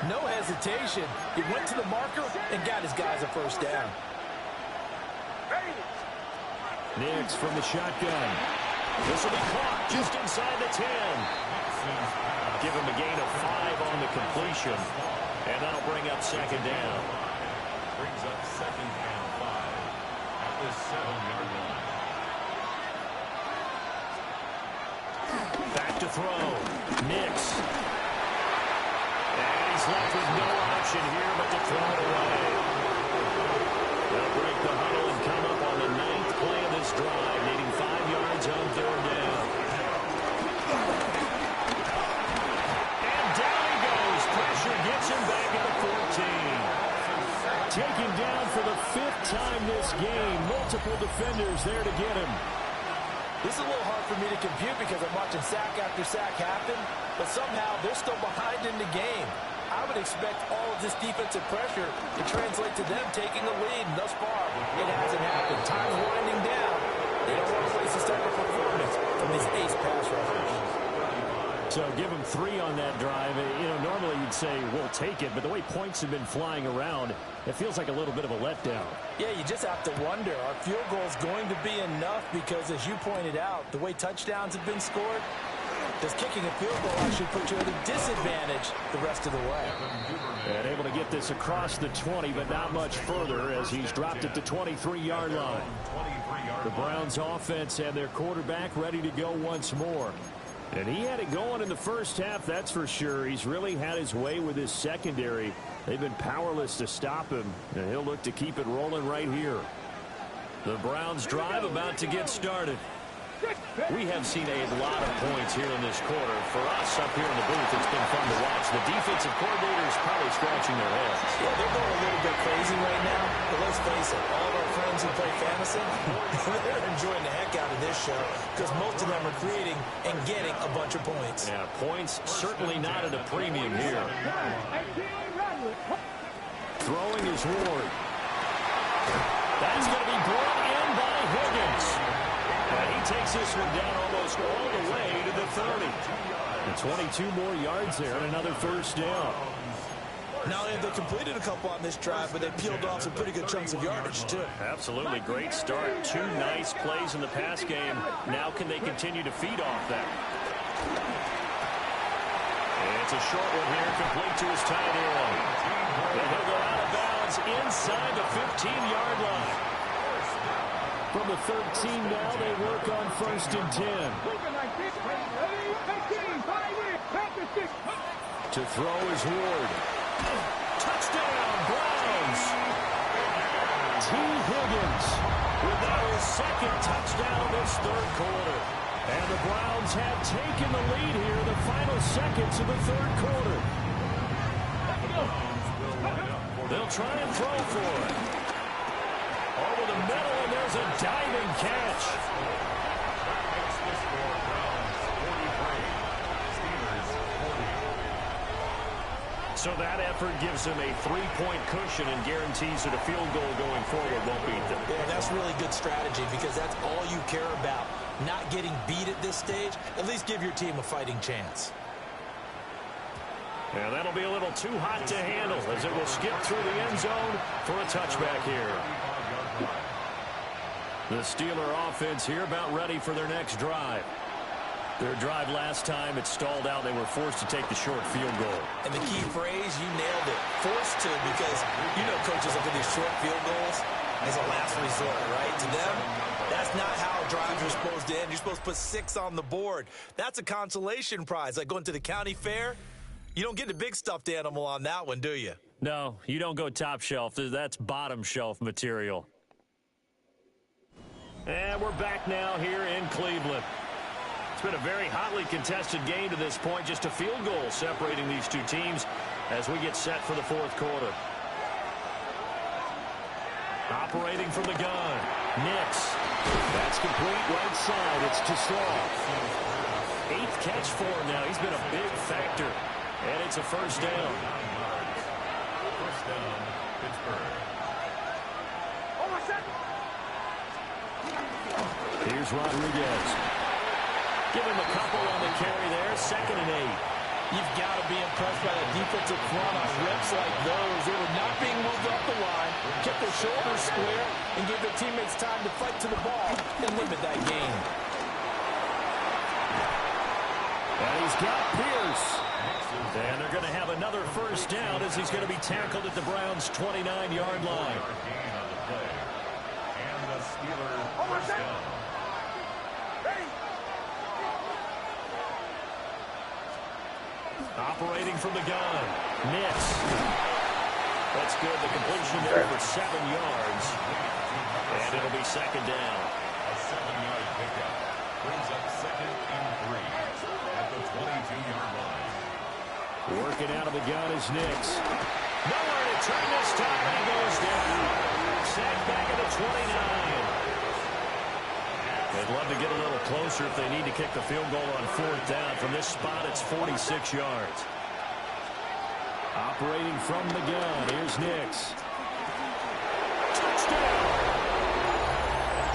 no hesitation. He went to the marker and got his guys a first down. Nix from the shotgun. This will be caught just inside the 10. Give him a gain of 5 on the completion, and that'll bring up 2nd down. Brings up 2nd and 5 at the 7-yard line. Back to throw. Nix. And he's left with no option here but to throw it away. They'll break the huddle and come up on the 9th play of this drive, needing 5 yards on 3rd down. And down he goes. Pressure gets him back at the 14. Taken down for the 5th time this game. Multiple defenders there to get him. This is a little hard for me to compute because I'm watching sack after sack happen, but somehow they're still behind in the game. I would expect all of this defensive pressure to translate to them taking a lead, and thus far, it hasn't happened. Time's winding down. They don't want to waste this type of performance from these ace pass rushers. So give him 3 on that drive. You know, normally you'd say, we'll take it, but the way points have been flying around, it feels like a little bit of a letdown. Yeah, you just have to wonder, are field goals going to be enough? Because as you pointed out, the way touchdowns have been scored, does kicking a field goal actually put you at a disadvantage the rest of the way? And able to get this across the 20, but not much further as he's dropped it to 23-yard line. The Browns offense and their quarterback ready to go once more. And he had it going in the first half, that's for sure. He's really had his way with his secondary. They've been powerless to stop him, and he'll look to keep it rolling right here. The Browns drive about to get started. We have seen a lot of points here in this quarter. For us up here in the booth, it's been fun to watch. The defensive coordinators probably scratching their heads. Yeah, they're going a little bit crazy right now, but let's face it, all of our friends who play fantasy, they're enjoying the heck out of this show because most of them are creating and getting a bunch of points. Yeah, points certainly not at a premium here. Throwing is Ward. That's going to be brought in by Higgins. And he takes this one down almost all the way to the 30. And 22 more yards there and another first down. Not only have they completed a couple on this drive, but they peeled off some pretty good chunks of yardage, too. Absolutely. Great start. 2 nice plays in the pass game. Now can they continue to feed off that? And it's a short one here, complete to his tight end. And he'll go out of bounds inside the 15-yard line. From the 13 now, they work on 1st and 10. To throw is Ward. Touchdown, Browns. T. Higgins with now his second touchdown of this third quarter. And the Browns have taken the lead here in the final seconds of the third quarter. They'll try and throw for it. Over the middle, and there's a diving catch. So that effort gives them a 3-point cushion and guarantees that a field goal going forward won't beat them. Yeah, that's really good strategy because that's all you care about. Not getting beat at this stage. At least give your team a fighting chance. And that'll be a little too hot to handle as it will skip through the end zone for a touchback here. The Steeler offense here about ready for their next drive. Their drive last time, it stalled out. They were forced to take the short field goal. And the key phrase, you nailed it. Forced to, because you know coaches look at these short field goals as a last resort, right? To them, that's not how drives are supposed to end. You're supposed to put 6 on the board. That's a consolation prize, like going to the county fair. You don't get the big stuffed animal on that one, do you? No, you don't go top shelf. That's bottom shelf material. And we're back now here in Cleveland. It's been a very hotly contested game to this point. Just a field goal separating these two teams as we get set for the fourth quarter. Operating from the gun, Nix. That's complete right side. It's to Sloth. 8th catch for him now. He's been a big factor. And it's a first down. First down, Pittsburgh. Here's Rodriguez. Give him a couple on the carry there. 2nd and 8. You've got to be impressed by the defensive front on reps like those. They were not being moved up the line, kept their shoulders square, and gave their teammates time to fight to the ball and limit that gain. And he's got Pierce. And they're going to have another first down as he's going to be tackled at the Browns' 29-yard line. And the Steelers first down. Operating from the gun, Nix. That's good. The completion there for 7 yards. And it'll be 2nd down. A 7-yard pickup brings up 2nd and 3 at the 22-yard line. Working out of the gun is Nix. Nowhere to turn this time, and he goes down. Sacked back at the 29. They'd love to get a little closer if they need to kick the field goal on 4th down. From this spot, it's 46 yards. Operating from the gun, here's Nix. Touchdown!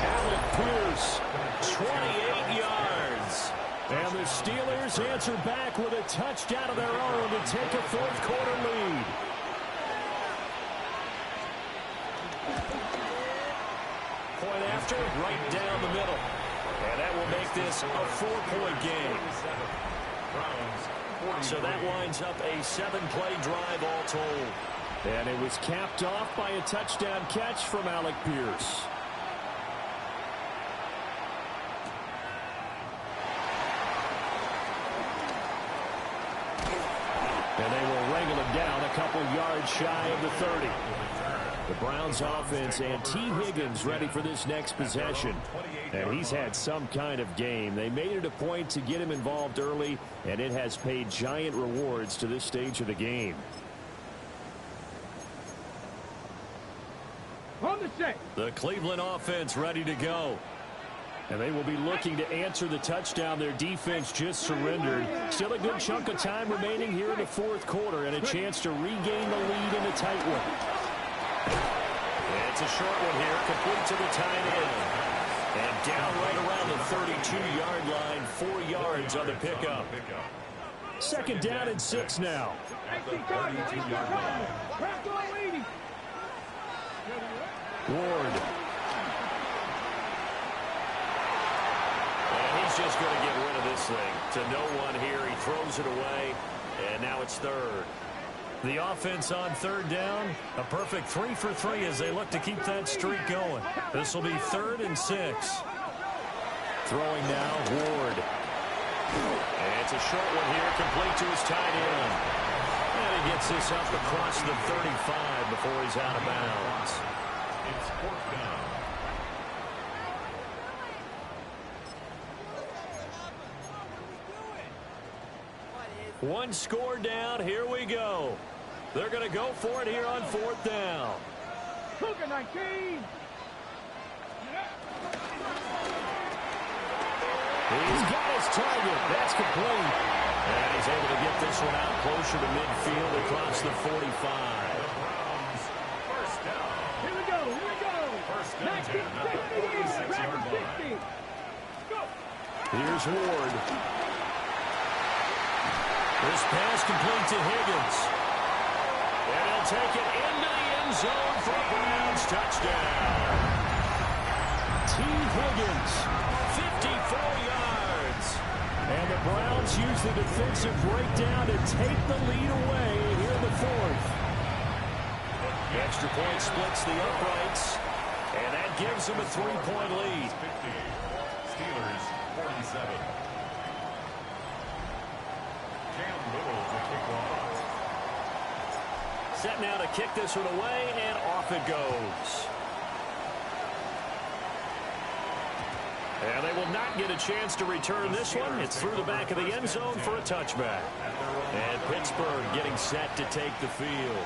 Alec Pierce, 28 yards. And the Steelers answer back with a touchdown of their own to take a fourth quarter lead. Point after, right down the middle. And that will make this a 4-point game. So that winds up a 7-play drive all told. And it was capped off by a touchdown catch from Alec Pierce. And they will wrangle him down a couple yards shy of the 30. The Browns offense and T. Higgins ready for this next possession. And he's had some kind of game. They made it a point to get him involved early, and it has paid giant rewards to this stage of the game. On the set. The Cleveland offense ready to go. And they will be looking to answer the touchdown their defense just surrendered. Still a good chunk of time remaining here in the fourth quarter and a chance to regain the lead in a tight one. It's a short one here, complete to the tight end. And down right around the 32-yard line, 4 yards on the pickup. 2nd down and 6 now. Ward. And he's just going to get rid of this thing. To no one here, he throws it away, and now it's 3rd. The offense on 3rd down, a perfect 3 for 3 as they look to keep that streak going. This will be 3rd and 6. Throwing now, Ward. And it's a short one here, complete to his tight end. And he gets this up across the 35 before he's out of bounds. It's 4th down. One score down. Here we go. They're going to go for it here on 4th down. Cougar 19. He's got his target. That's complete. And he's able to get this one out closer to midfield across the 45. First down. Here we go. First and 10 at the 46-yard line. Go. Here's Ward. This pass complete to Higgins. And he'll take it into the end zone for a Browns touchdown. T. Higgins, 54 yards. And the Browns use the defensive breakdown to take the lead away here in the 4th. The extra point splits the uprights, and that gives them a 3-point lead. 50. Steelers 47. Cam Little to kick off. Set now to kick this one away, and off it goes. And they will not get a chance to return this one. It's through the back of the end zone for a touchback. And Pittsburgh getting set to take the field.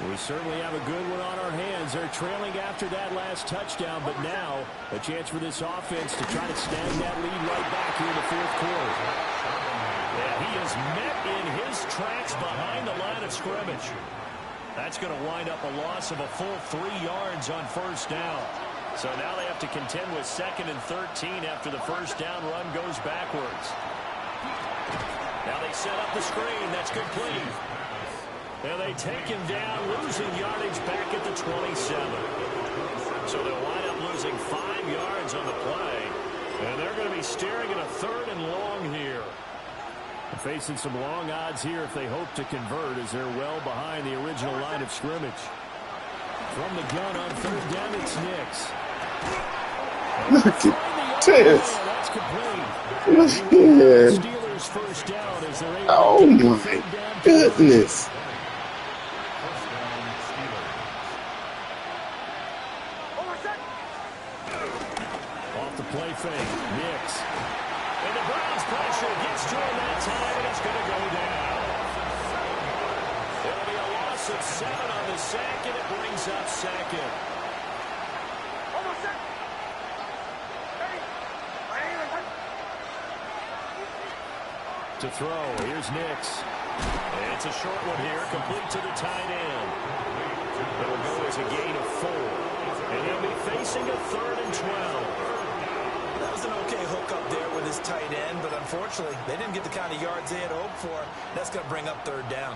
We certainly have a good one on our hands. They're trailing after that last touchdown, but now a chance for this offense to try to snag that lead right back here in the 4th quarter. And he is met in his tracks behind the line of scrimmage. That's going to wind up a loss of a full 3 yards on first down. So now they have to contend with 2nd and 13 after the first down run goes backwards. Now they set up the screen. That's complete. And they take him down, losing yardage back at the 27. So they'll wind up losing 5 yards on the play. And they're going to be staring at a 3rd and long here. Facing some long odds here if they hope to convert, as they're well behind the original line of scrimmage. From the gun on 3rd down, it's Nix. Look at this. That's complete. Look here. Steelers first down as they're able Oh to my goodness. First down, Steelers. off the play fake. Nix. And the Browns pressure gets to him that time, and it's going to go down. It'll be a loss of 7 on the sack, and it brings up 2nd. To throw, here's Nix. And it's a short one here, complete to the tight end. It'll go as a gain of 4. And he'll be facing a 3rd and 12. That was an okay hook up there with his tight end, but unfortunately, they didn't get the kind of yards they had hoped for. That's going to bring up 3rd down.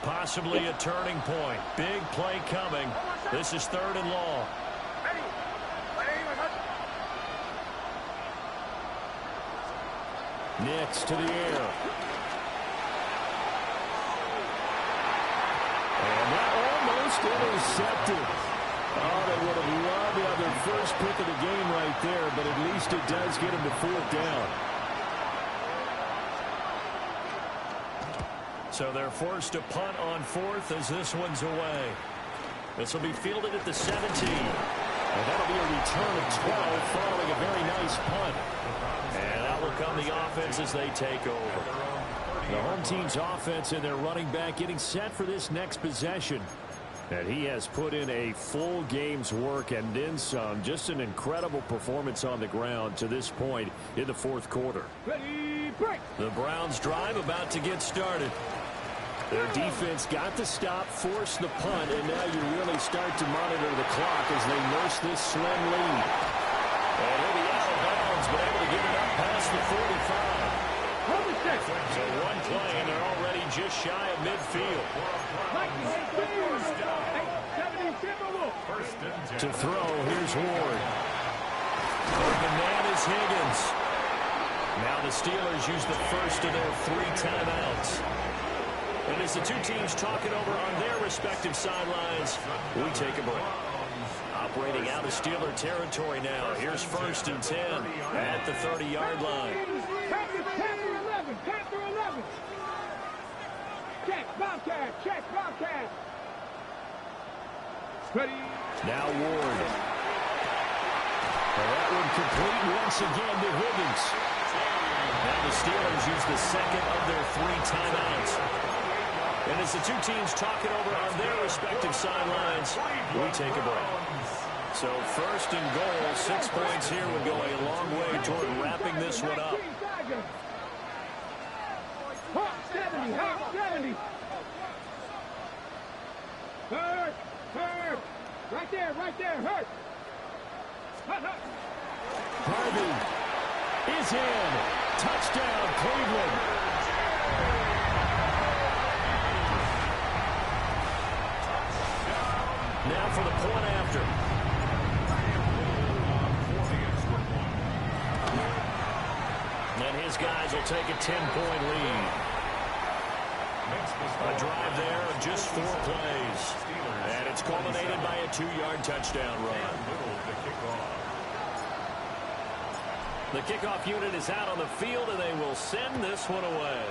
Possibly a turning point. Big play coming. This is 3rd and long. Nix to the air. And that almost intercepted. Oh, they would have loved to have their first pick of the game right there, but at least it does get them to 4th down. So they're forced to punt on 4th as this one's away. This will be fielded at the 17. And that'll be a return of 12 following a very nice punt. And out will come the offense as they take over. The home team's offense and their running back getting set for this next possession. And he has put in a full game's work and then some. Just an incredible performance on the ground to this point in the 4th quarter. Ready, break. The Browns drive about to get started. Their defense got the stop, forced the punt, and now you really start to monitor the clock as they nurse this slim lead. And he'll be out of bounds, but able to get it up past the 45. So one play, and they're already just shy of midfield. To throw, here's Ward. The man is Higgins. Now the Steelers use the first of their 3 timeouts. And as the two teams talk it over on their respective sidelines, we take a break. Operating out of Steeler territory now. Here's 1st and 10 at the 30-yard line. Panther 11, Panther 11. Check, Bobcat, check, Bobcat. Ready. Now Ward. And that one complete once again to Higgins. Now the Steelers use the second of their 3 timeouts. And as the two teams talking over on their respective sidelines, we take a break. So first and goal, 6 points here would go a long way toward wrapping this one up. 70, 70. Hurt. Right there, hurt. Harvey is in. Touchdown, Cleveland. Now for the point after. And his guys will take a 10-point lead. A drive there of just 4 plays. And it's culminated by a 2-yard touchdown run. The kickoff unit is out on the field, and they will send this one away.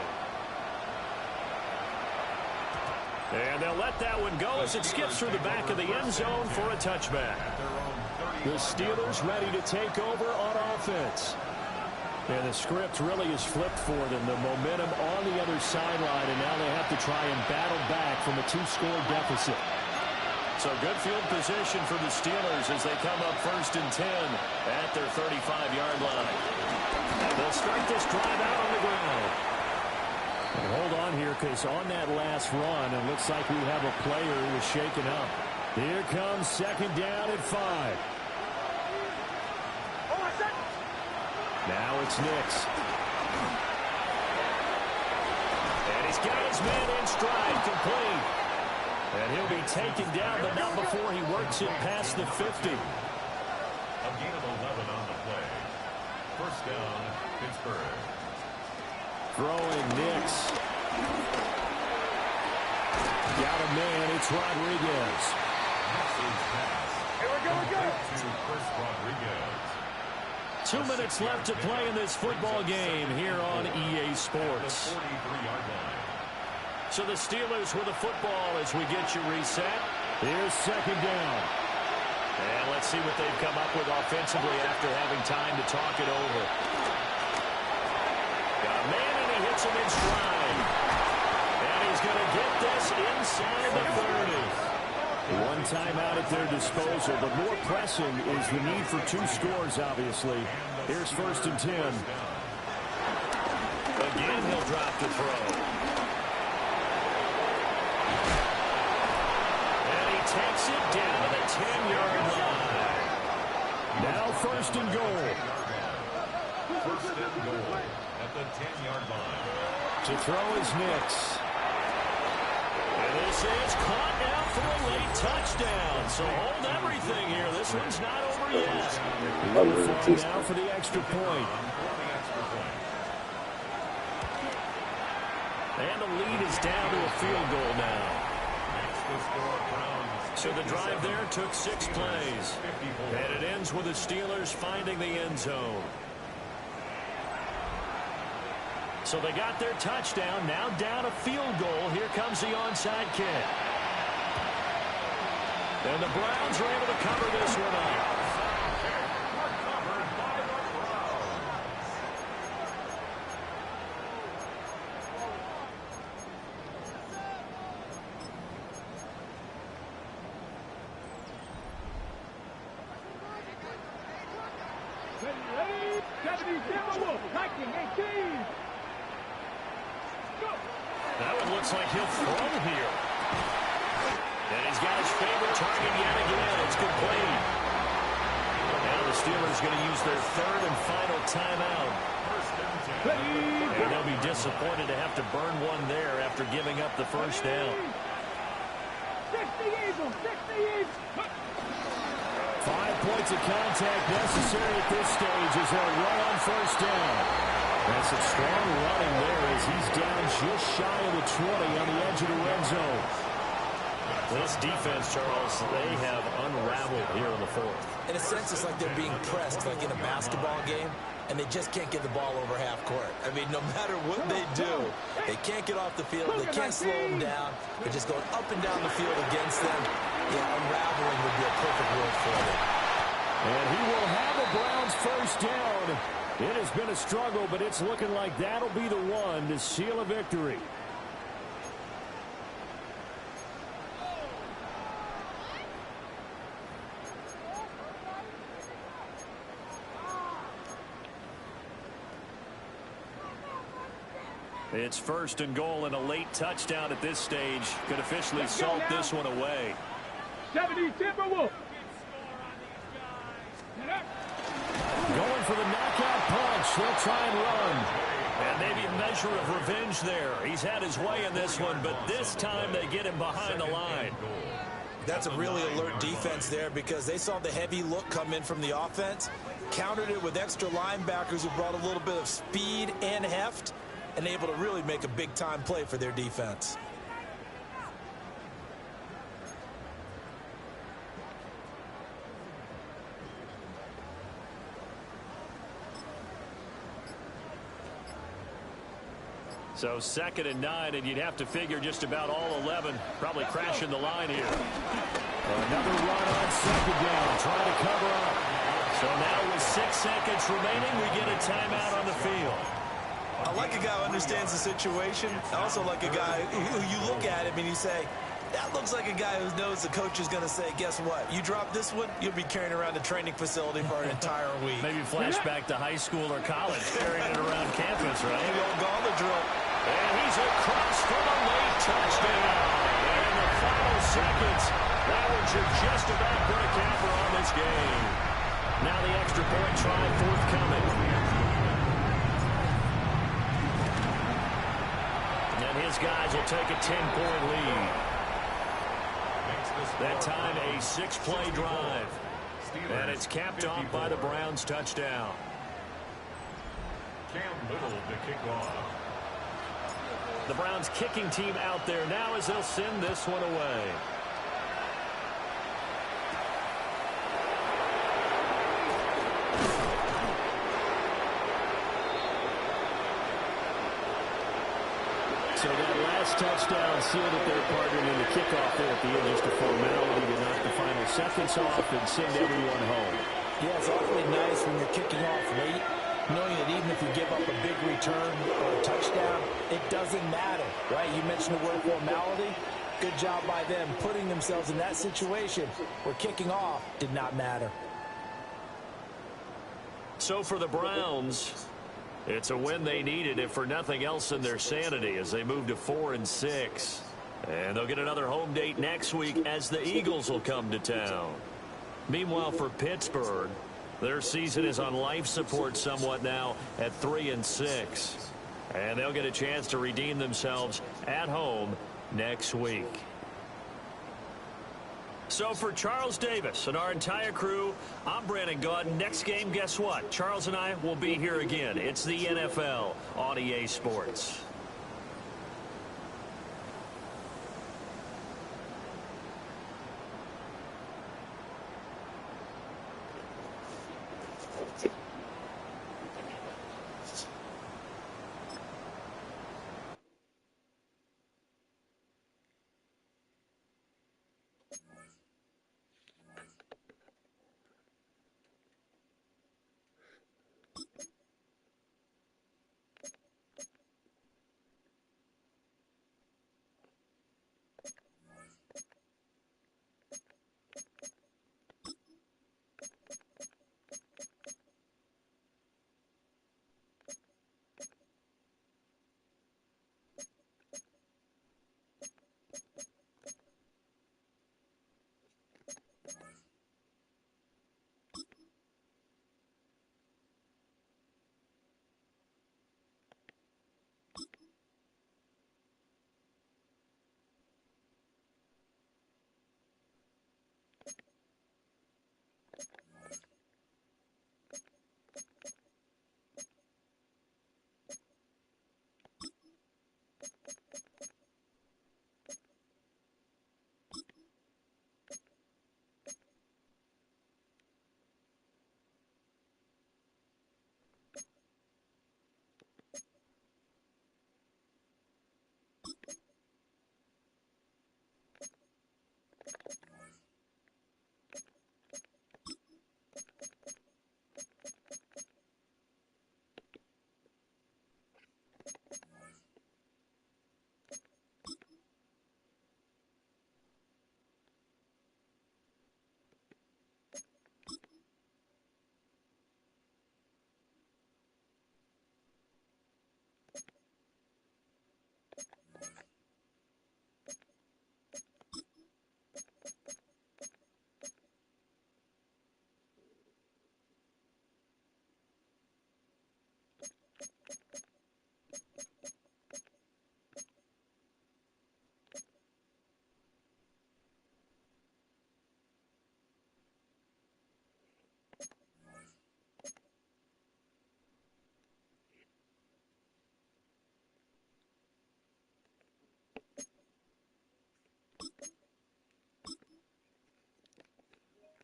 And they'll let that one go as it skips through the back of the end zone for a touchback. The Steelers ready to take over on offense. And the script really is flipped for them. The momentum on the other sideline, and now they have to try and battle back from a 2-score deficit. So good field position for the Steelers as they come up first and 10 at their 35-yard line. They'll start this drive out on the ground. And hold on here, because on that last run, it looks like we have a player who is shaken up. Here comes second down at 5. Now it's Nix. And he's got his man in stride, complete. And he'll be taken down, but not before he works it past the 50. A gain of 11 on the play. First down, Pittsburgh. Throwing Nix. Got a man, it's Rodriguez. Here we go. To Chris Rodriguez. 2 minutes left to play in this football game here on EA Sports. 43-yard line. So the Steelers with the football as we get you reset. Here's second down. And let's see what they've come up with offensively after having time to talk it over. Got a man, and he hits him in stride. And he's going to get this inside the 30. One timeout at their disposal, but more pressing is the need for 2 scores, obviously. Here's first and 10. Again, he'll drop the throw. And he takes it down to the 10-yard line. Now first and goal. First and goal at the 10-yard line. To throw is Nix. And this is caught now for a late touchdown. So hold everything here. This one's not over yet. Now for the extra point. And the lead is down to a field goal now. So the drive there took 6 plays. And it ends with the Steelers finding the end zone. So they got their touchdown, now down a field goal. Here comes the onside kick. And the Browns are able to cover this one up. That one looks like he'll throw here. And he's got his favorite target yet again. It's complete. Now the Steelers going to use their 3rd and final timeout. And they'll be disappointed to have to burn one there after giving up the first down. 5 points of contact necessary at this stage as they'll run on first down. That's some strong running there as he's down just shy of the 20 on the edge of the red zone. This defense, Charles, they have unraveled here in the 4th. In a sense, it's like they're being pressed like in a basketball game, and they just can't get the ball over half court. I mean, no matter what they do, they can't get off the field. They can't slow them down. They're just going up and down the field against them. Yeah, unraveling would be a perfect word for it. And he will have a Browns first down. It has been a struggle, but it's looking like that'll be the one to seal a victory. It's first and goal and a late touchdown at this stage. Could officially salt this one away. 70 Timberwolves. Going for the knockout punch. They'll try and run. And maybe a measure of revenge there. He's had his way in this one, but this time they get him behind the line. That's a really alert defense there because they saw the heavy look come in from the offense, countered it with extra linebackers who brought a little bit of speed and heft, and able to really make a big-time play for their defense. So 2nd and 9, and you'd have to figure just about all 11 probably crashing the line here. Another run on 2nd down, trying to cover up. So now with 6 seconds remaining, we get a timeout on the field. I like a guy who understands the situation. I also like a guy who you look at him and you say, that looks like a guy who knows the coach is going to say, guess what? You drop this one, you'll be carrying around the training facility for an entire week. Maybe flashback to high school or college, carrying it around campus, right? Maybe old gauntlet drill. And he's across for a late touchdown. And in the final seconds, that one should just about put a capper on this game. Now the extra point try forthcoming. And his guys will take a 10-point lead. That time a 6-play drive. And it's capped off by the Browns touchdown. Cam Little to kick off. The Browns kicking team out there now as they'll send this one away. So that last touchdown sealed it there, partner, in the kickoff there at the end. Just a formality to knock the final seconds off and send everyone home. Yeah, it's awfully nice when you're kicking off late, knowing that even if you give up a big return or a touchdown, it doesn't matter, right? You mentioned the word formality. Good job by them putting themselves in that situation where kicking off did not matter. So for the Browns, it's a win they needed, if for nothing else in their sanity, as they move to 4-6. And they'll get another home date next week as the Eagles will come to town. Meanwhile, for Pittsburgh, their season is on life support somewhat now at 3-6. And they'll get a chance to redeem themselves at home next week. So for Charles Davis and our entire crew, I'm Brandon Gaudin. Next game, guess what? Charles and I will be here again. It's the NFL on EA Sports.